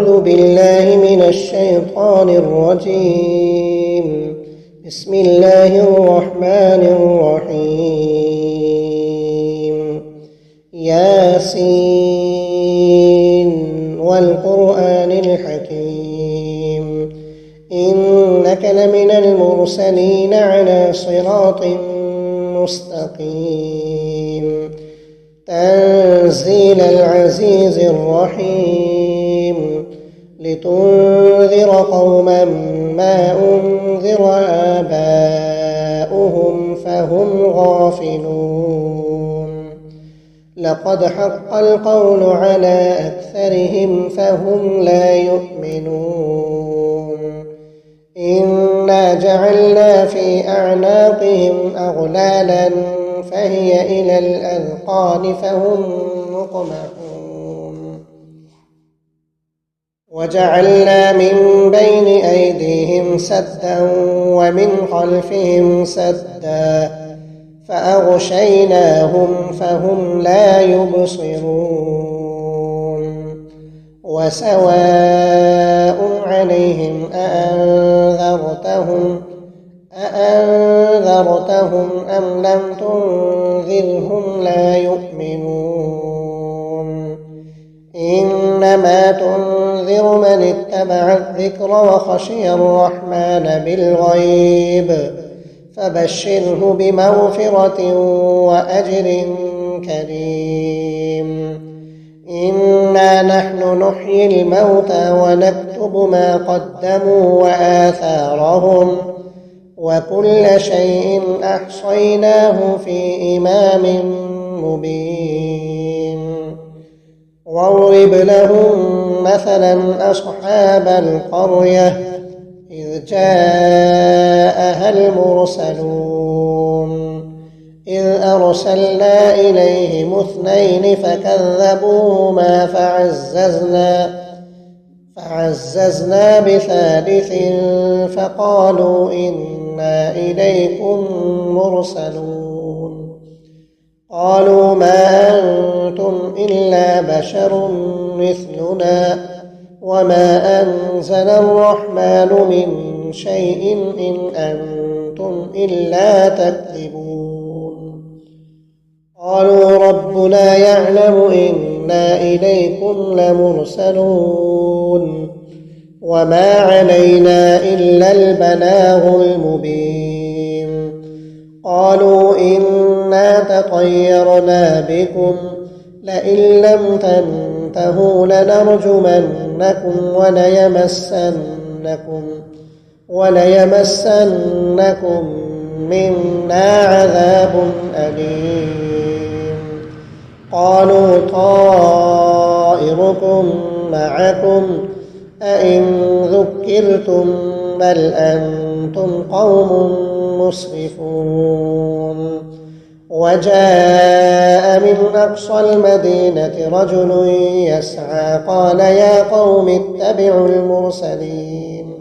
أعوذ بالله من الشيطان الرجيم. بسم الله الرحمن الرحيم. ياسين والقرآن الحكيم إنك لمن المرسلين على صراط مستقيم تنزيل العزيز الرحيم لتنذر قوما ما أنذر آباؤهم فهم غافلون لقد حق القول على أكثرهم فهم لا يؤمنون إنا جعلنا في أعناقهم أغلالا فهي إلى الأذقان فهم مقمحون وجعلنا من بين أيديهم سدا ومن خلفهم سدا فأغشيناهم فهم لا يبصرون وسواء عليهم أأنذرتهم أم لم تنذرهم لا يؤمنون إنما تنذر من اتبع الذكر وخشي الرحمن بالغيب فبشره بمغفرة وأجر كريم إنا نحن نحيي الموتى ونكتب ما قدموا وآثارهم وكل شيء أحصيناه في إمام مبين واضرب لهم مثلا أصحاب القرية إذ جاءها المرسلون إذ أرسلنا إليهم 2 فكذبوهما فعززنا بثالث فقالوا إنا إليكم مرسلون قالوا ما أنتم إلا بشر مثلنا وما أنزل الرحمن من شيء إن أنتم إلا تكذبون قالوا ربنا يعلم إنا إليكم لمرسلون وما علينا إلا البلاغ المبين قالوا إنا تطيرنا بكم لئن لم تنتهوا لنرجمنكم وليمسنكم منا عذاب أليم قالوا طائركم معكم أئن ذكرتم بل أنتم قوم مسرفون وجاء من أقصى المدينة رجل يسعى قال يا قوم اتبعوا المرسلين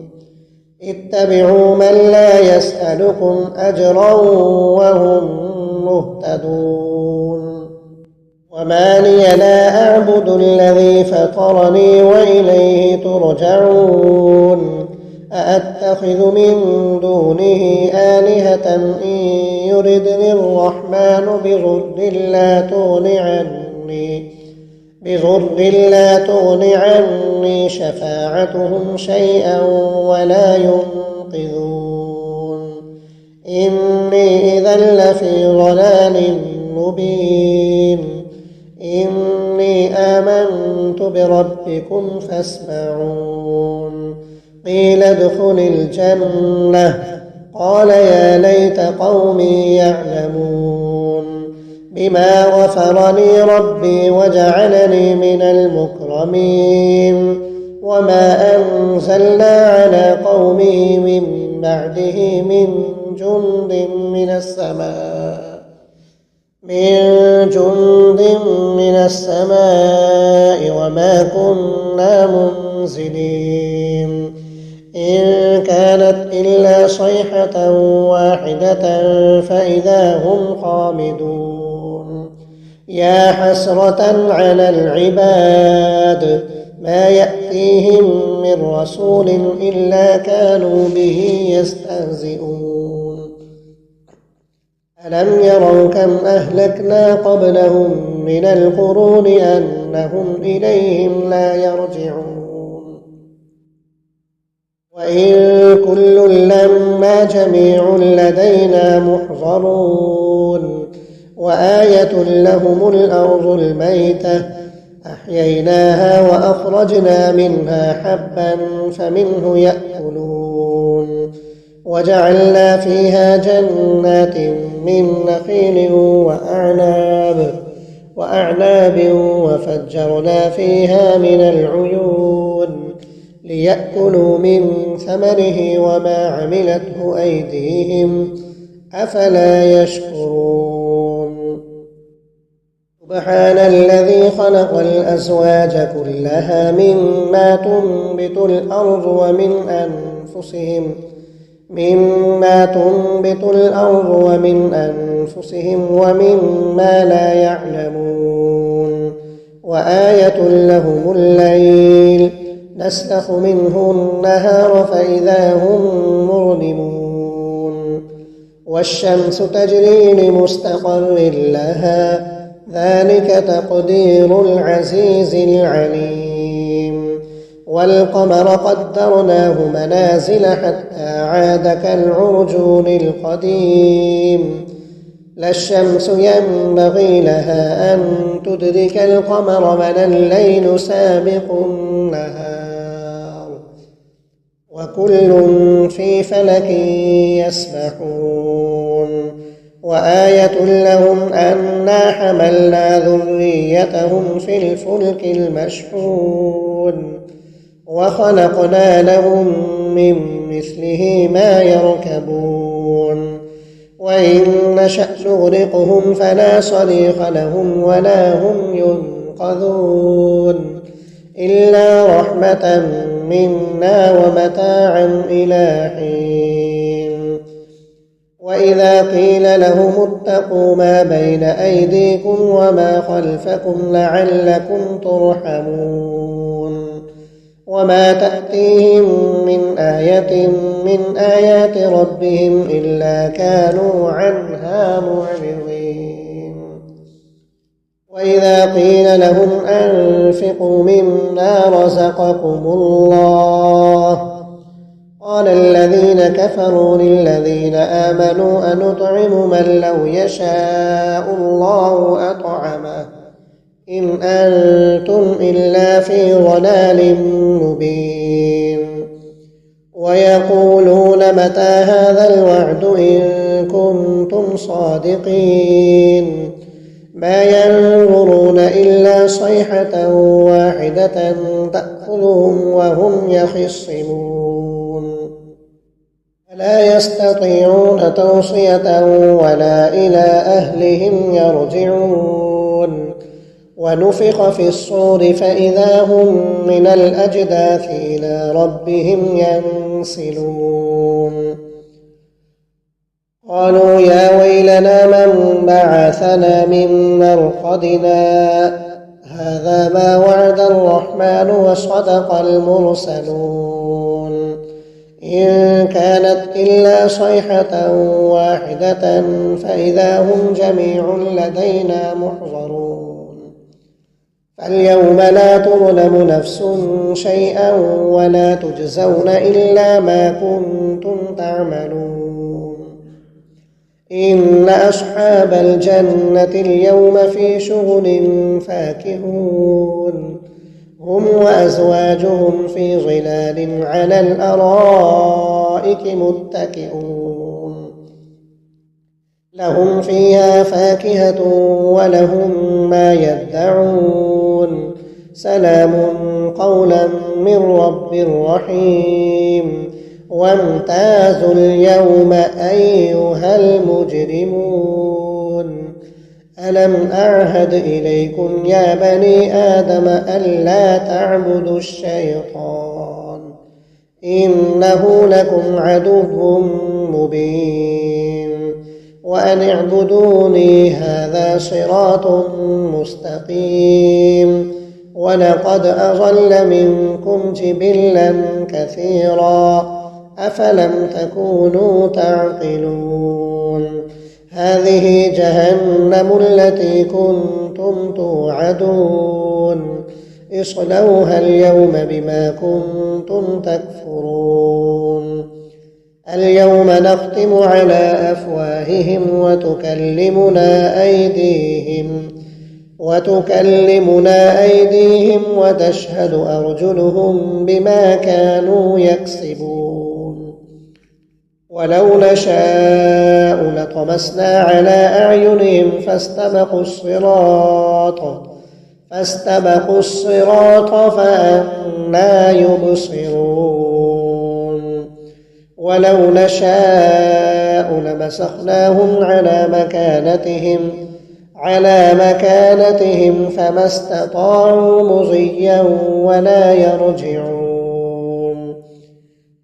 اتبعوا من لا يسألكم أجرا وهم مهتدون وما لي لا أعبد الذي فطرني وإليه ترجعون أأتخذ من دونه آلهة إن يردني الرحمن بضر لا تغن عني شفاعتهم شيئا ولا ينقذون إني إذا لفي ضلال مبين إني آمنت بربكم فاسمعون قيل ادخل الجنة قال يا ليت قومي يعلمون بما غفر لي ربي وجعلني من المكرمين وما أنزلنا على قومه من بعده من جند من السماء وما كنا منزلين إن كانت إلا صيحة واحدة فإذا هم خامدون يا حسرة على العباد ما يأتيهم من رسول إلا كانوا به يستهزئون ألم يروا كم أهلكنا قبلهم من القرون أنهم إليهم لا يرجعون وإن كل لما جميع لدينا محضرون وآية لهم الأرض الميتة أحييناها وأخرجنا منها حبا فمنه يأكلون وجعلنا فيها جنات من نخيل وأعناب وفجرنا فيها من العيون ليأكلوا من ثمره وما عملته أيديهم أفلا يشكرون سبحان الذي خلق الأزواج كلها مما تنبت الأرض ومن أنفسهم ومما لا يعلمون وآية لهم الليل نسلخ منه النهار فإذا هم مظلمون والشمس تجري لمستقر لها ذلك تقدير العزيز العليم والقمر قدرناه منازل حتى عاد كالعرجون القديم لا الشمس ينبغي لها أن تدرك القمر ولا الليل سابق النهار وكل في فلك يسبحون وآية لهم أنا حملنا ذريتهم في الفلك المشحون وخلقنا لهم من مثله ما يركبون وإن نشأ نغرقهم فلا صريخ لهم ولا هم ينقذون إلا رحمة منا ومتاعا إلى حين وإذا قيل لهم اتقوا ما بين أيديكم وما خلفكم لعلكم ترحمون وما تأتيهم من آية من آيات ربهم إلا كانوا عنها معرضين وإذا قيل لهم أنفقوا مما رزقكم الله قال الذين كفروا للذين آمنوا أنطعم من لو يشاء الله أطعمه إن أنتم إلا في ضلال مبين ويقولون متى هذا الوعد إن كنتم صادقين ما ينظرون إلا صيحة واحدة تأخذهم وهم يخصمون فلا يستطيعون توصية ولا إلى أهلهم يرجعون ونفخ في الصور فإذا هم من الأجداث إلى ربهم ينسلون قالوا يا ويلنا من بعثنا من مرقدنا هذا ما وعد الرحمن وصدق المرسلون إن كانت إلا صيحة واحدة فإذا هم جميع لدينا محضرون فاليوم لا تظلم نفس شيئا ولا تجزون إلا ما كنتم تعملون إن أصحاب الجنة اليوم في شغل فاكهون هم وأزواجهم في ظلال على الأرائك متكئون لهم فيها فاكهة ولهم ما يدعون سلام قولا من رب رحيم وامتازوا اليوم أيها المجرمون ألم أعهد إليكم يا بني آدم ألا تعبدوا الشيطان إنه لكم عدو مبين وأن اعبدوني هذا صراط مستقيم ولقد أضل منكم جبلا كثيرا أفلم تكونوا تعقلون هذه جهنم التي كنتم توعدون اصلوها اليوم بما كنتم تكفرون اليوم نختم على أفواههم وتكلمنا أيديهم وتشهد أرجلهم بما كانوا يكسبون ولو نشاء لطمسنا على أعينهم فاستبقوا الصراط فأنى يبصرون ولو نشاء لمسخناهم على مكانتهم فما استطاعوا مضيا ولا يرجعون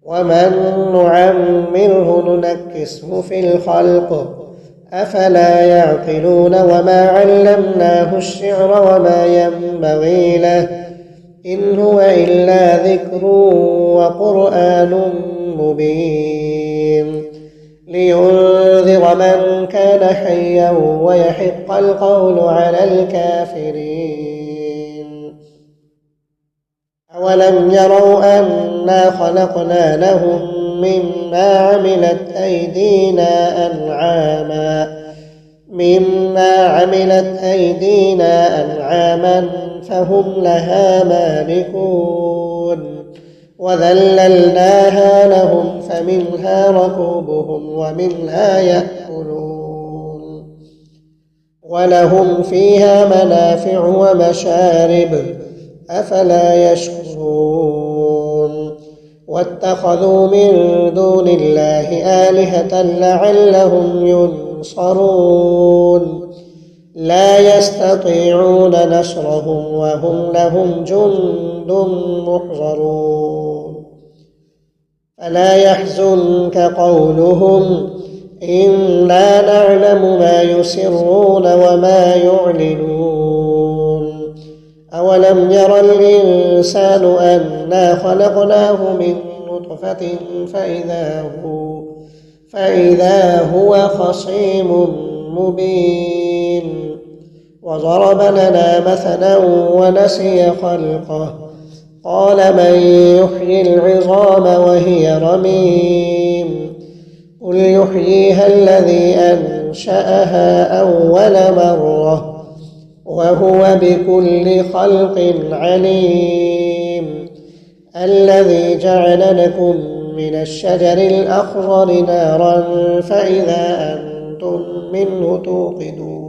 ومن نعمره ننكسه في الخلق أفلا يعقلون وما علمناه الشعر وما ينبغي له إن هو إلا ذكر وقرآن مبين لينذر من كان حيا ويحق القول على الكافرين أولم يروا أنا خلقنا لهم مما عملت أيدينا أنعاما فهم لها مالكون وذللناها لهم فمنها ركوبهم ومنها يأكلون ولهم فيها منافع ومشارب أفلا يشكرون واتخذوا من دون الله آلهة لعلهم ينصرون لا يستطيعون نصرهم وهم لهم جند محضرون فلا يحزنك قولهم إنا نعلم ما يسرون وما يعلنون أولم ير الإنسان أنا خلقناه من نطفة فإذا هو خصيم مبين وضرب لنا مثلا ونسي خلقه قال من يحيي العظام وهي رميم قل يحييها الذي أنشأها أول مرة وهو بكل خلق عليم الذي جعل لكم من الشجر الأخضر نارا فإذا أنتم منه توقدون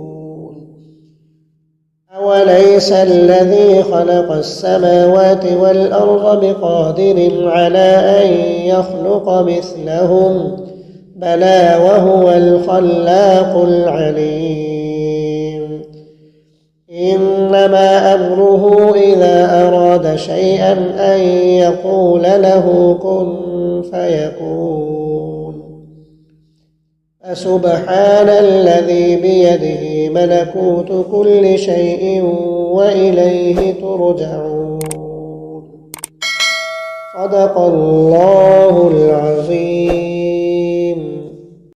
أوليس الذي خلق السماوات والأرض بقادر على أن يخلق مثلهم بلى وهو الخلاق العليم إنما أمره إذا أراد شيئا أن يقول له كن فيكون فسبحان الذي بيده ملكوت كل شيء وإليه ترجعون صدق الله العظيم.